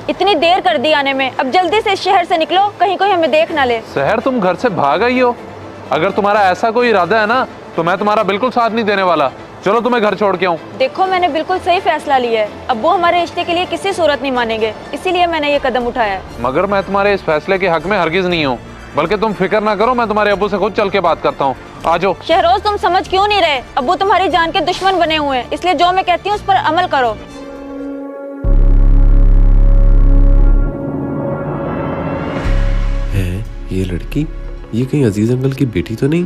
इतनी देर कर दी आने में, अब जल्दी से इस शहर से निकलो, कहीं कोई हमें देख ना ले। शहर? तुम घर से भाग आई हो? अगर तुम्हारा ऐसा कोई इरादा है ना तो मैं तुम्हारा बिल्कुल साथ नहीं देने वाला। चलो तुम्हें घर छोड़ के आऊं। देखो मैंने बिल्कुल सही फैसला लिया है, अब वो हमारे रिश्ते के लिए किसी सूरत नहीं मानेंगे, इसीलिए मैंने ये कदम उठाया है। मगर मैं तुम्हारे इस फैसले के हक में हरगिज नहीं हूँ, बल्कि तुम फिक्र ना करो, मैं तुम्हारे अब्बू से खुद चल के बात करता हूँ। आ जाओ। शहरोज तुम समझ क्यों नहीं रहे? अब्बू तुम्हारी जान के दुश्मन बने हुए हैं, इसलिए जो मैं कहती हूँ उस पर अमल करो। है ये लड़की? ये कहीं अजीज अंकल की बेटी तो नहीं?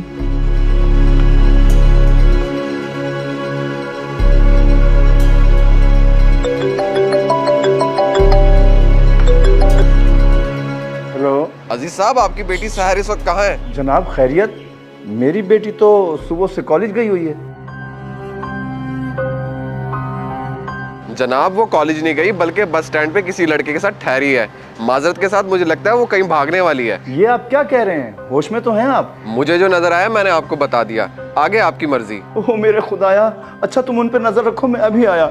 हेलो अजीज साहब, आपकी बेटी सहर इस वक्त कहाँ है? जनाब, खैरियत? मेरी बेटी तो सुबह से कॉलेज गई हुई है। जनाब, वो कॉलेज नहीं गई बल्कि बस स्टैंड पे किसी लड़के के साथ ठहरी है। माजरत के साथ मुझे लगता है वो कहीं भागने वाली है। ये आप क्या कह रहे हैं? होश में तो हैं आप? मुझे जो नजर आया मैंने आपको बता दिया, आगे आपकी मर्जी। ओह मेरे खुदाया, अच्छा तुम उन पर नजर रखो, मैं अभी आया।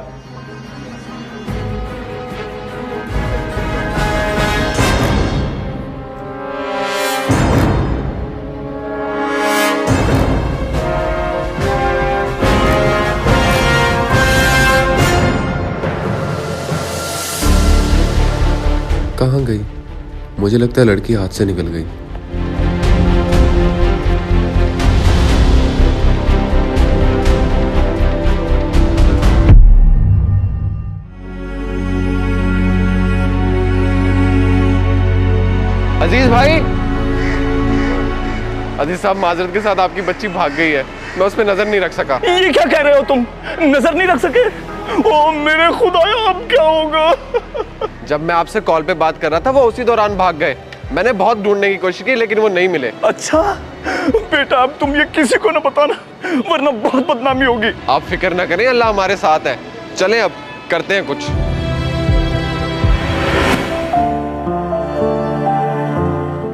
कहाँ गई? मुझे लगता है लड़की हाथ से निकल गई। अजीज भाई, अजीज साहब, माजरत के साथ आपकी बच्ची भाग गई है, मैं उस पर नजर नहीं रख सका। ये क्या कह रहे हो तुम? नजर नहीं रख सके? ओह मेरे खुदाया, अब क्या होगा? जब मैं आपसे कॉल पे बात कर रहा था वो उसी दौरान भाग गए। मैंने बहुत ढूंढने की कोशिश की लेकिन वो नहीं मिले। अच्छा बेटा, अब तुम ये किसी को ना बताना, वरना बहुत बदनामी होगी। आप फिक्र ना करें, अल्लाह हमारे साथ है। चलें अब करते हैं कुछ।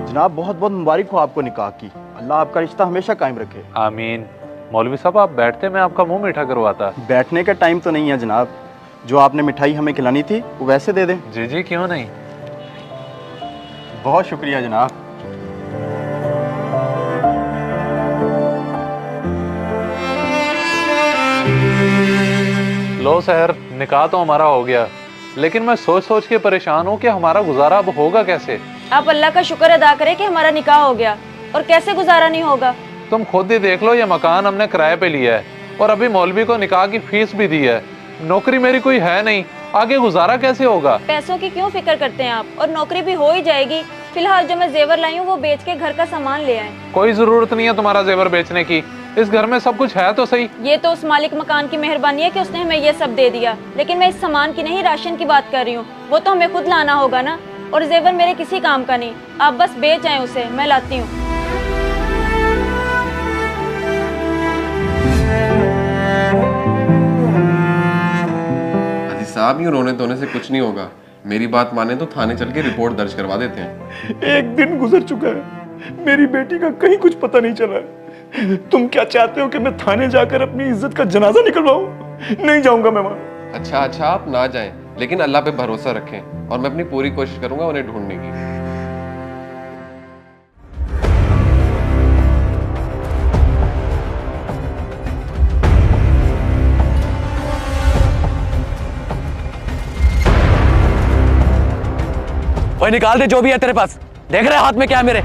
जनाब, बहुत बहुत मुबारक हो आपको निकाह की। अल्लाह आपका रिश्ता हमेशा कायम रखे। आमीन। मौलवी साहब, आप बैठते, मैं आपका मुंह मीठा करवाता। बैठने का टाइम तो नहीं है जनाब, जो आपने मिठाई हमें खिलानी थी वो वैसे दे दें। जी जी, क्यों नहीं। बहुत शुक्रिया जनाब। लो सहर, निकाह तो हमारा हो गया, लेकिन मैं सोच सोच के परेशान हूँ कि हमारा गुजारा अब होगा कैसे। आप अल्लाह का शुक्र अदा करें कि हमारा निकाह हो गया, और कैसे गुजारा नहीं होगा। तुम खुद ही देख लो, ये मकान हमने किराए पे लिया है और अभी मौलवी को निकाह की फीस भी दी है। नौकरी मेरी कोई है नहीं, आगे गुजारा कैसे होगा। पैसों की क्यों फिक्र करते हैं आप, और नौकरी भी हो ही जाएगी। फिलहाल जो मैं जेवर लाई हूँ वो बेच के घर का सामान ले आए। कोई जरूरत नहीं है तुम्हारा जेवर बेचने की, इस घर में सब कुछ है तो सही। ये तो उस मालिक मकान की मेहरबानी है कि उसने हमें ये सब दे दिया, लेकिन मैं इस सामान की नहीं, राशन की बात कर रही हूँ। वो तो हमें खुद लाना होगा ना, और जेवर मेरे किसी काम का नहीं। आप बस बेच आए उसे, मैं लाती हूँ। साहब, यूं रोने धोने से कुछ नहीं होगा। मेरी बात माने तो थाने चल के रिपोर्ट दर्ज करवा देते हैं। एक दिन गुजर चुका है, मेरी बेटी का कहीं कुछ पता नहीं चला है। तुम क्या चाहते हो कि मैं थाने जाकर अपनी इज्जत का जनाजा निकलवाऊं? नहीं जाऊंगा मैं वहां। अच्छा, आप ना जाएं, लेकिन अल्लाह पे भरोसा रखें और मैं अपनी पूरी कोशिश करूंगा उन्हें ढूंढने की। वही निकाल दे जो भी है तेरे पास। देख रहे हाथ में क्या है मेरे?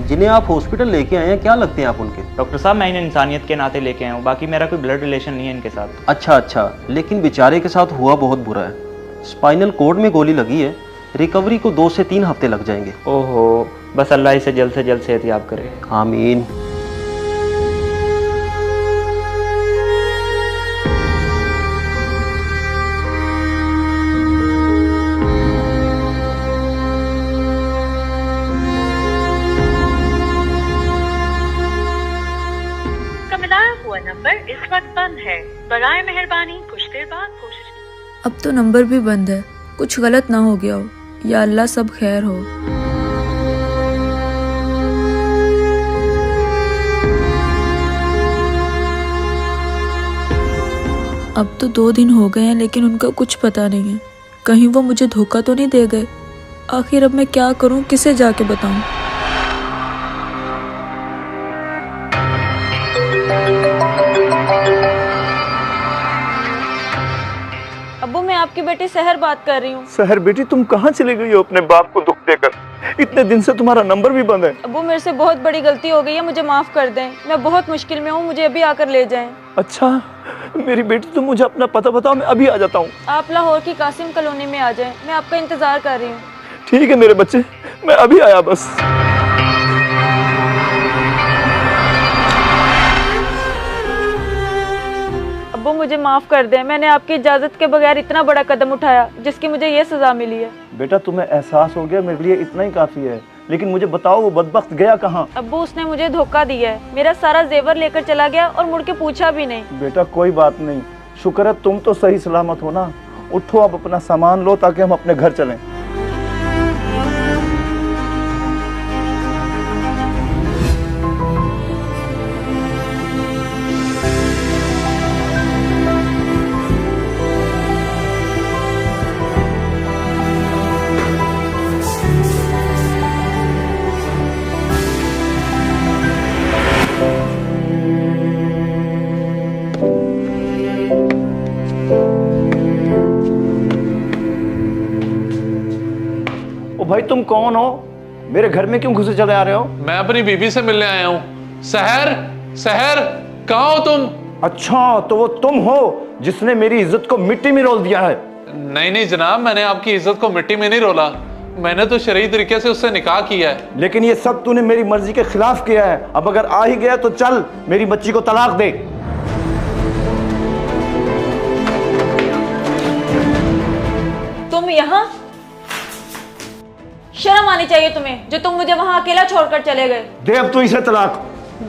जिन्हें आप हॉस्पिटल लेके आए हैं, क्या लगते हैं आप उनके? डॉक्टर साहब, मैं इन्हें इंसानियत के नाते लेके आया हूँ, बाकी मेरा कोई ब्लड रिलेशन नहीं है इनके साथ। अच्छा, लेकिन बेचारे के साथ हुआ बहुत बुरा है। स्पाइनल कॉर्ड में गोली लगी है, रिकवरी को 2 से 3 हफ्ते लग जाएंगे। ओहो, बस अल्लाह इसे जल्द से जल्द सेहतयाब करे। आमीन। नंबर इस वक्त बंद है, बराए मेहरबानी कुछ देर बाद कोशिश। अब तो नंबर भी बंद है, कुछ गलत ना हो गया हो, या अल्लाह सब खैर हो। अब तो 2 दिन हो गए हैं लेकिन उनका कुछ पता नहीं है। कहीं वो मुझे धोखा तो नहीं दे गए। आखिर अब मैं क्या करूं, किसे जाके बताऊं? अब्बू मैं आपकी बेटी सहर बात कर रही हूँ। सहर बेटी, तुम कहाँ चली गई हो अपने बाप को दुख देकर? इतने दिन से तुम्हारा नंबर भी बंद है। अब्बू मेरे से बहुत बड़ी गलती हो गई है, मुझे माफ कर दें। मैं बहुत मुश्किल में हूँ, मुझे अभी आकर ले जाएं। अच्छा मेरी बेटी, तुम मुझे अपना पता बताओ, मैं अभी आ जाता हूँ। आप लाहौर की कासिम कॉलोनी में आ जाएं, मैं आपका इंतजार कर रही हूँ। ठीक है मेरे बच्चे, मैं अभी आया बस। अब्बू मुझे माफ कर दें, मैंने आपकी इजाजत के बगैर इतना बड़ा कदम उठाया जिसकी मुझे ये सजा मिली है। बेटा तुम्हें एहसास हो गया, मेरे लिए इतना ही काफी है। लेकिन मुझे बताओ वो बदबख्त गया कहाँ? अब्बू उसने मुझे धोखा दिया है, मेरा सारा जेवर लेकर चला गया और मुड़ के पूछा भी नहीं। बेटा कोई बात नहीं, शुक्र है तुम तो सही सलामत हो ना। उठो अब अपना सामान लो ताकि हम अपने घर चलें। भाई तुम कौन हो? मेरे घर में क्यों घुसे चले आ रहे हो? मैं अपनी बीवी से मिलने आया हूँ। सहर, सहर, कहाँ हो तुम? अच्छा तो वो तुम हो जिसने मेरी इज्जत को मिट्टी में रोल दिया है? नहीं नहीं जनाब, मैंने आपकी इज्जत को मिट्टी में नहीं रोला। मैंने तो शरई तरीके से उससे निकाह किया है। लेकिन ये सब तूने मेरी मर्जी के खिलाफ किया है। अब अगर आ ही गया तो चल मेरी बच्ची को तलाक दे। तुम यहाँ? शर्म आनी चाहिए तुम्हें, जो तुम मुझे वहां अकेला छोड़कर चले गए। दे अब तू इसे तलाक।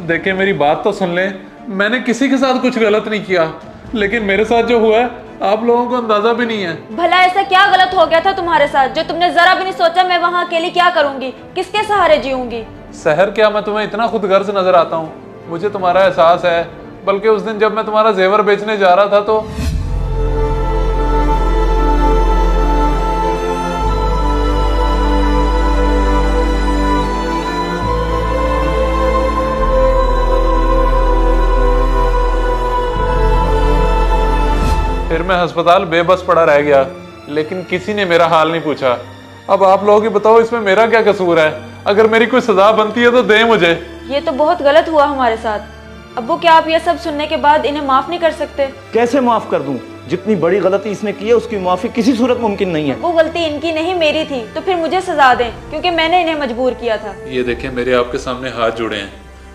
देखिए मेरी बात तो सुन ले, मैंने किसी के साथ कुछ गलत नहीं किया, लेकिन मेरे साथ जो हुआ है आप लोगों को अंदाजा भी नहीं है। भला ऐसा क्या गलत हो गया था तुम्हारे साथ जो तुमने जरा भी नहीं सोचा मैं वहां अकेली क्या करूंगी, किसके सहारे जीऊंगी? सहर, क्या मैं तुम्हें इतना खुदगर्ज नजर आता हूँ? मुझे तुम्हारा एहसास है। बल्कि उस दिन जब मैं तुम्हारा जेवर बेचने जा रहा था तो फिर मैं अस्पताल बेबस पड़ा रह गया, लेकिन किसी ने मेरा हाल नहीं पूछा। अब आप लोग ही बताओ इसमें मेरा क्या कसूर है? अगर मेरी कोई सजा बनती है तो दें मुझे। ये तो बहुत गलत हुआ हमारे साथ। अब्बू क्या आप ये सब सुनने के बाद इन्हें माफ नहीं कर सकते? कैसे माफ कर दूं? जितनी बड़ी गलती इसने की है उसकी माफी किसी सूरत मुमकिन नहीं है। वो गलती इनकी नहीं मेरी थी, तो फिर मुझे सजा दें क्योंकि मैंने इन्हें मजबूर किया था। ये देखें मेरे आपके सामने हाथ जुड़े हैं,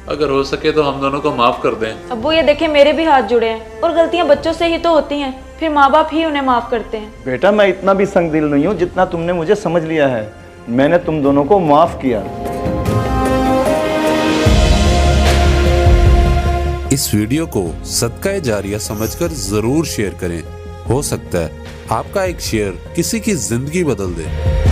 अगर हो सके तो हम दोनों को माफ कर दें। अब्बू ये देखें मेरे भी हाथ जुड़े हैं, और गलतियां बच्चों से ही तो होती हैं, फिर माँ बाप ही उन्हें माफ करते हैं। बेटा मैं इतना भी संग दिल नहीं हूँ जितना तुमने मुझे समझ लिया है। मैंने तुम दोनों को माफ किया। इस वीडियो को सदका जारिया समझकर जरूर शेयर करें। हो सकता है आपका एक शेयर किसी की जिंदगी बदल दे।